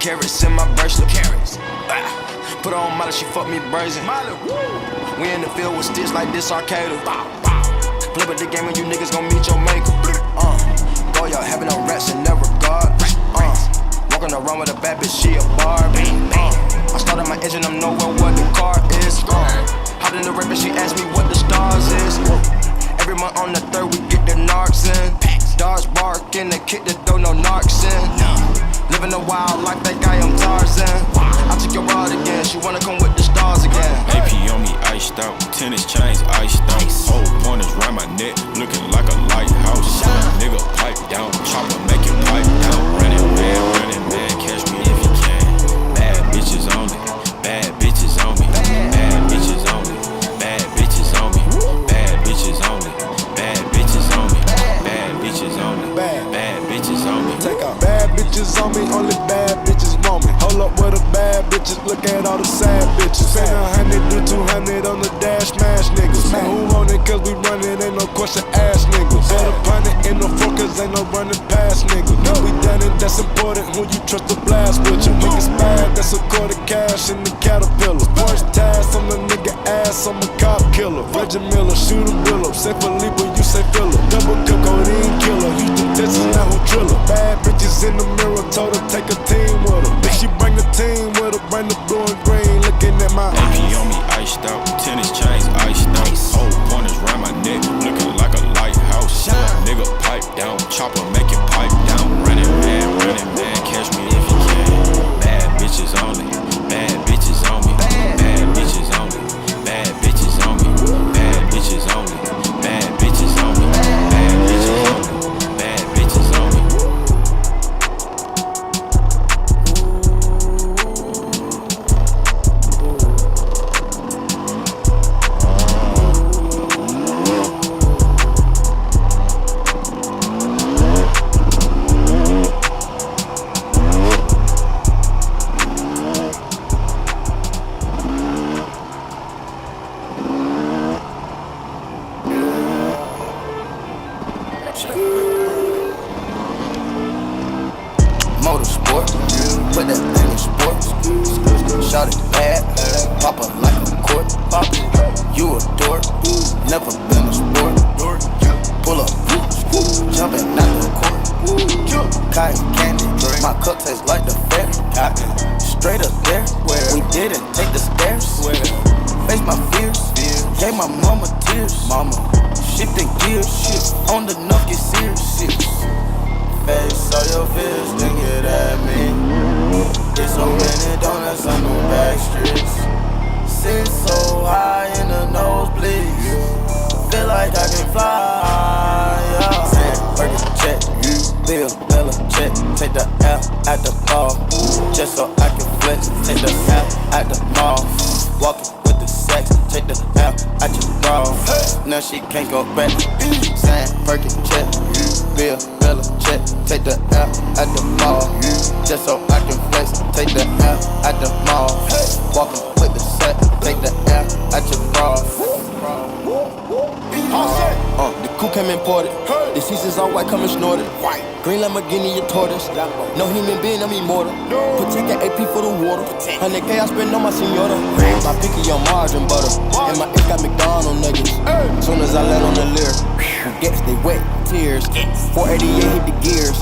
carats in my bracelet. Put her on Molly, she fuck me brazen. We in the field with sticks like this arcade. Flip at the game and you niggas gon' meet your maker. Boy, y'all having no rats in that regard. Walking around with a bad bitch, she a Barbie. I started my engine, I'm nowhere what the car is. Hopped in the rape and she asked me what the stars is. Every month on the 3rd we get the narcs in. Dogs barking, they kick the door, no narcs in. living a wild life, think I am Tarzan. I took your rod again, she wanna come with the stars again. AP on me iced out, tennis chains iced out. Whole pointers round my neck, looking like a lighthouse. Nigga pipe down, chopper make it pipe down. Running man, catch me if you can. Bad bitches on me, bad bitches on me, bad bitches on me, bad bitches on me, bad bitches on me, bad bitches on me, bad bitches on me, bad bitches on me. Take out bad bitches on me, only bad bitches want me. Hold up with the bad bitches, look at all the sad bitches. Spend 100, do 200 on the dash, smash niggas. Man, who want it? Cause we running, ain't no question, ass niggas. Better pun it in the floor, cause ain't no running past niggas. No, we done it, that's important. Who you trust to blast with you? Niggas bad, that's a quarter cash in the Caterpillar. Porsche tags on the nigga ass, I'm a cop killer. Reggie Miller, shoot a bill up. Say Philippe when you say Phillip. Double cup, codeine killer. Houston, Texas, now who driller? Bad bitches in the mirror, told her take a team with her. If she bring the team with her, bring the blue and green. Looking at my AP on me iced out, tennis chains iced out. Whole pointers round my neck, looking like a lighthouse. Nigga pipe down, chopper make it pipe down. Running man, catch me if you can. Bad bitches on me, bad bitches on me, bad bitches on me, bad bitches on me, bad bitches on me, bad bitches on me, bad bitches on me, bad bitches on me. Motorsport, put that thing in sports. Shot it bad, pop up like a court. You a dork, never been a sport. Pull up, jumping out the court. Cotton candy, my cup tastes like the fair. Straight up there, we didn't take the stairs. Face my fears, gave my mama tears. Shifting gears, on the nuff get serious. Face all your fears, then get at me. There's so many donuts on the back streets. Sit so high in the nosebleeds. Feel like I can fly, yeah. Sand, Birkin check, Bill, Bella check. Take the L at the ball, just so I can flex. Take the L at the mall, walking with the sex. Take the L at your bra, now she can't go back. Sand, Birkin check, Bill, Bella check. Take the L at the mall, just so I can flex. Take the L at the mall, walking with the set. Take the L at your bra. The coupe came imported. The seasons all white, coming snorted. Green Lamborghini, your tortoise. No human being, I'm immortal. Protect the AP for the water. 100K I spend on my senora. My picky on margarine butter. And my ink got McDonald's nuggets. Soon as I land on the lyric, who gets they wet tears. 488 hit the gears.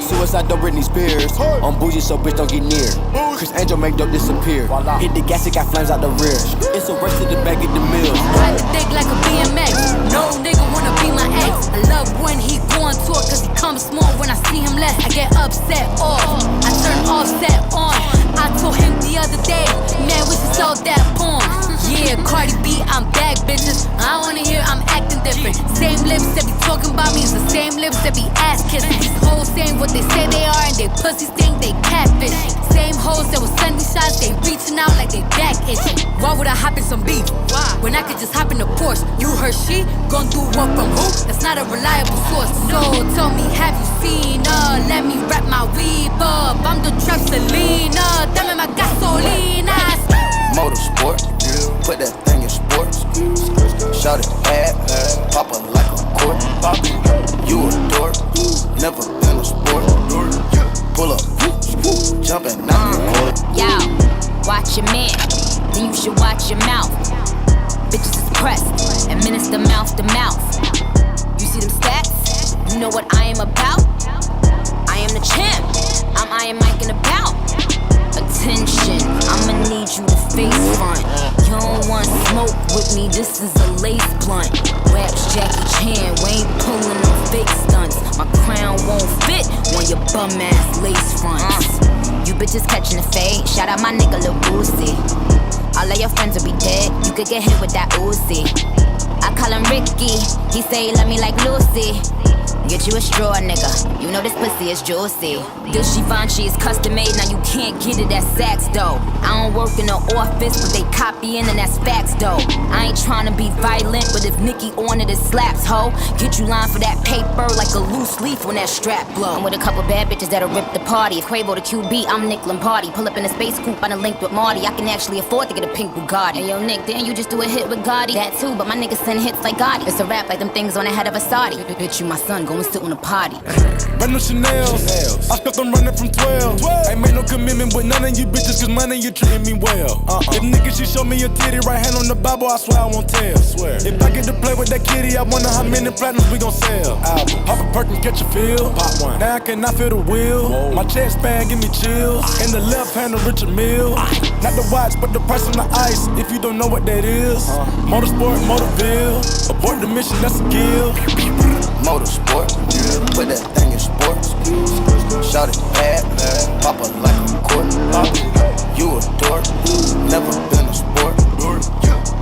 Suicide don't Britney Spears. I'm bougie, so bitch don't get near. Chris Angel make dope disappear. Hit the gas, it got flames out the rear. It's a race to the back of the mill. Ride the dick like a BMX. No nigga wanna be my ex. I love when he go on tour, cause he comes small. When I see him less, I get upset off. I turn offset on. I told him the other day, man, we should sell that porn. Yeah, Cardi B, I'm back, bitches. I wanna hear I'm acting different. Same lips that be talking about me is the same lips that be ass kissing. These hoes saying what they say they are and they pussies think they catfish. Same hoes that was sending shots, they reaching out like they back itching. Why would I hop in some beef when I could just hop in the Porsche? You heard she gon' do what from who? That's not a reliable source. So tell me, have you seen her? Let me wrap my weave up. I'm the trap Selena, dame my gasolina. Motorsport, put that thing in sports. Shot it bad, pop up like a court. You a dork, never been a sport. Pull up, jumping out the court. Yo, watch your man, then you should watch your mouth. Bitches is pressed, administer mouth to mouth. You see them stats? You know what I am about? I am the champ, I'm Iron Mike and about. Attention, I'ma need you to face front. You don't want smoke with me, this is a lace blunt. Raps Jackie Chan, we ain't pulling no fake stunts. My crown won't fit on your bum ass lace fronts. You bitches catching the fade, shout out my nigga Lil Boosie. All of your friends will be dead, you could get hit with that Uzi. I call him Ricky, he say he love me like Lucy. Get you a straw, nigga, you know this pussy is juicy. This Givenchy is custom made, now you can't get it at Saks, though. I don't work in the office, but they copying and that's facts, though. I ain't tryna be violent, but if Nicki on it, it slaps, ho. Get you line for that paper like a loose leaf when that strap blow. I'm with a couple bad bitches that'll rip the party. If Quavo the QB, I'm Nick Lombardi. Pull up in a space coupe, I done linked with Marty. I can actually afford to get a pink Bugatti. Hey, yo, Nick, didn't you just do a hit with Gotti? That too, but my niggas send hits like Gotti. It's a rap like them things on the head of a Saudi. Bitch, you my son, go and sit on a potty. Random Chanels, I stuck them running from 12. Ain't made no commitment with none of you bitches, cause money you treating me well. If niggas, you show me your titty, right hand on the Bible, I swear I won't tell. If I get to play with that kitty, I wonder how many platinums we gon' sell. Pop a perk and catch a feel. Pop one. Now I cannot feel the wheel. Whoa. My chest band give me chills. In the left hand of Richard Mille. Not the watch, but the price on the ice. If you don't know what that is, Motorsport, Motorville. Abort the mission, that's a kill. Motorsport, put that thing in sports. Shout it bad, pop it like a court. You a dork, never been a sport.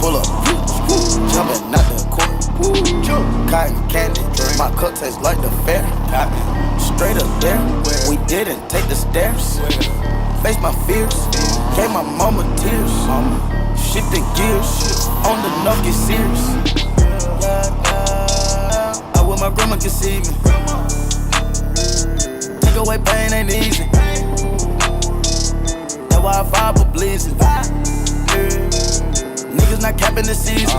Pull up, jumping out the court. Cotton candy, my cup tastes like the fair. Straight up there, we didn't take the stairs. Face my fears, gave my mama tears. Shifting gears, on the nuff get serious. What my grandma conceive me. Take away pain ain't easy. That's why I vibe for blazing. Niggas not capping the season.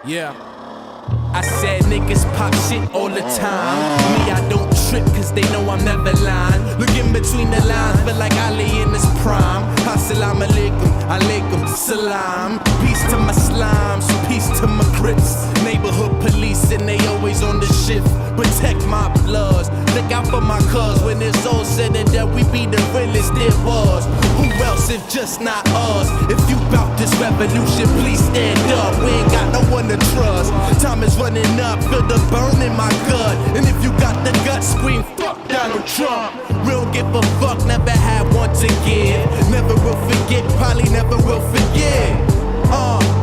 Yeah. I said niggas pop shit all the time. Me, I don't trip cause they know I'm never lying. Look in between the lines, feel like Ali in his prime. Assalamu alaikum, alaikum salam. Peace to my slimes, peace to my crips. Neighborhood police and they always on the shift. Protect my bloods, look out for my cuz. When it's all said and done, we be the realest there was. Who else if just not us? If you bout this revolution, please stand up. We ain't got no one to trust. Time is running up, feel the burn in my gut. And if you got the gut, scream fuck Donald Trump. Real give a fuck, never had one to give. Never will forget, probably never will forget.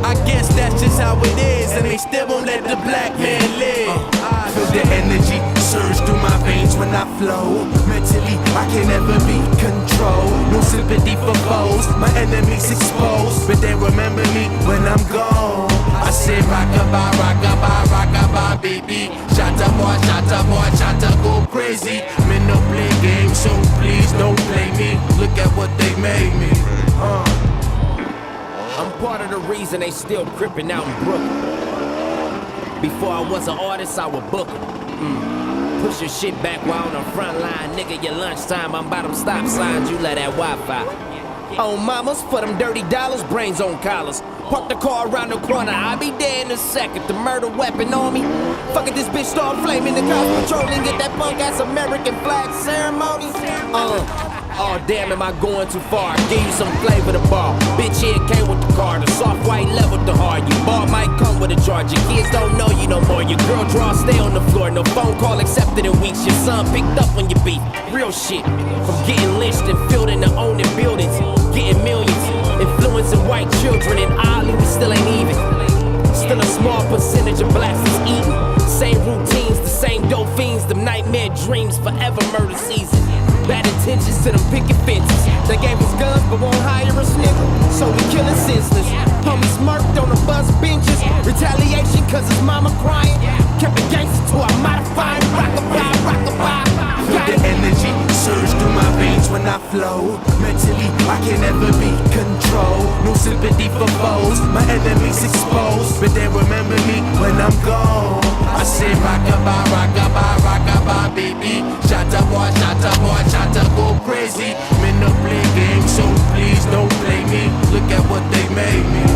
I guess that's just how it is, and they still won't let the black man live. I feel the energy surge through my veins when I flow. Mentally, I can never be controlled. No sympathy for foes, my enemies exposed, but they remember me when I'm gone. I say rockabye, rockabye, rockabye, baby. Shatta boy, shatta go crazy. Men no play games, so please don't play me. Look at what they made me. I'm part of the reason they still crippin' out in Brooklyn. Before I was an artist, I would book 'em. Push your shit back while on the front line. Nigga, your lunchtime, I'm by them stop signs, you let that Wi-Fi. On mamas, for them dirty dollars, brains on collars. Park the car around the corner, I'll be there in a second. The murder weapon on me. Fuck it, this bitch start flaming. The cops patrolling, get that punk ass American flag ceremony. Oh damn, am I going too far? Give you some flavor to bar. Bitch here came with the car, the soft white leveled the hard. Your bar might come with a charge. Your kids don't know you no more. Your girl draw, stay on the floor. No phone call accepted in weeks. Your son picked up when you beef. Real shit. From getting lynched and filled into owning buildings, getting millions, influencing white children. In Ollie, we still ain't even. Still a small percentage of blacks is eating. Same routines, the same dope fiends, them nightmare dreams, forever murder season. Bad intentions to them picket fences. They gave us guns but won't hire us, nigga. So we killing senseless. Homie smirked on the bus benches. Retaliation cause his mama crying. Kept it gangster till I modified. Rockabye, rockabye. flow. Mentally, I can never be controlled. No sympathy for foes, my enemies exposed. But they remember me when I'm gone. I say rockabye, rockabye, rockabye, baby. Shatta boy, shatta go crazy. Men no play games, so please don't play me. Look at what they made me.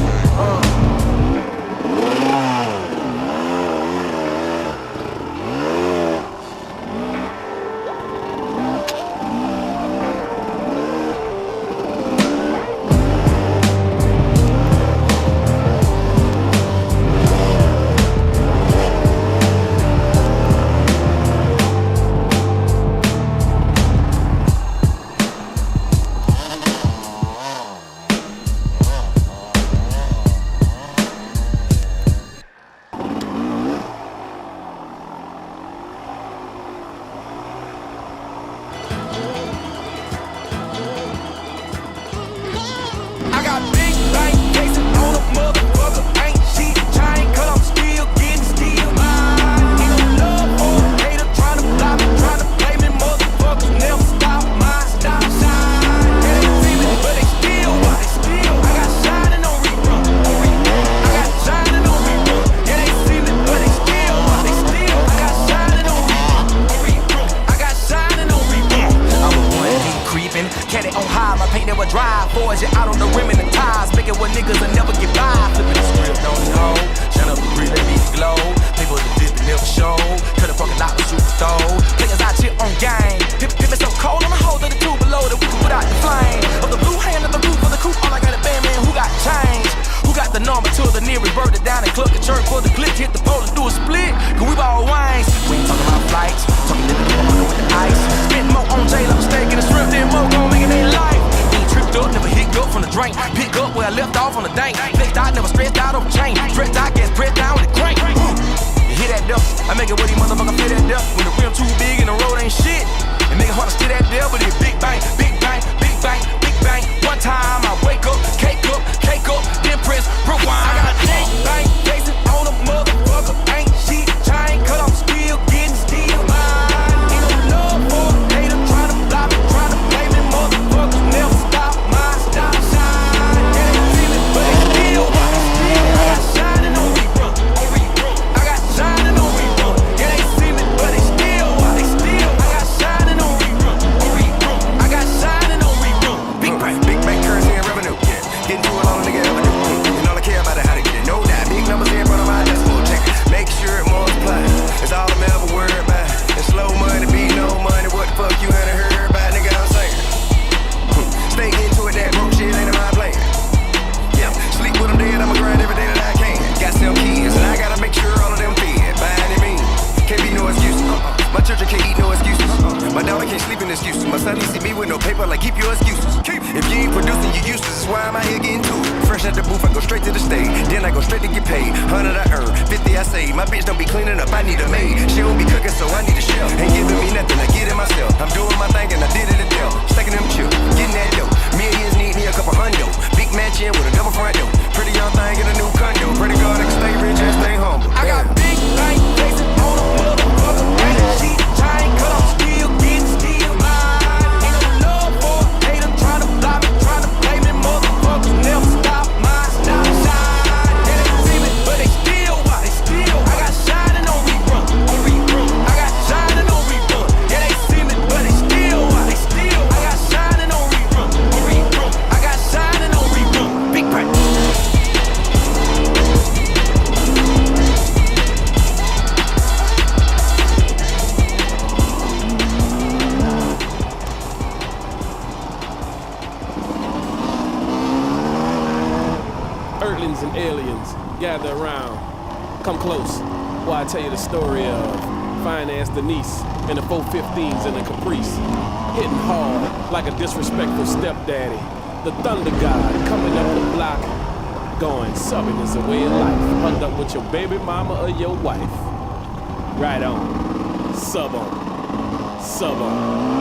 In the 415s and the Caprice, hitting hard like a disrespectful stepdaddy. The thunder god coming up the block, going subbing is a way of life. Hugged up with your baby mama or your wife. Right on, sub on, sub on.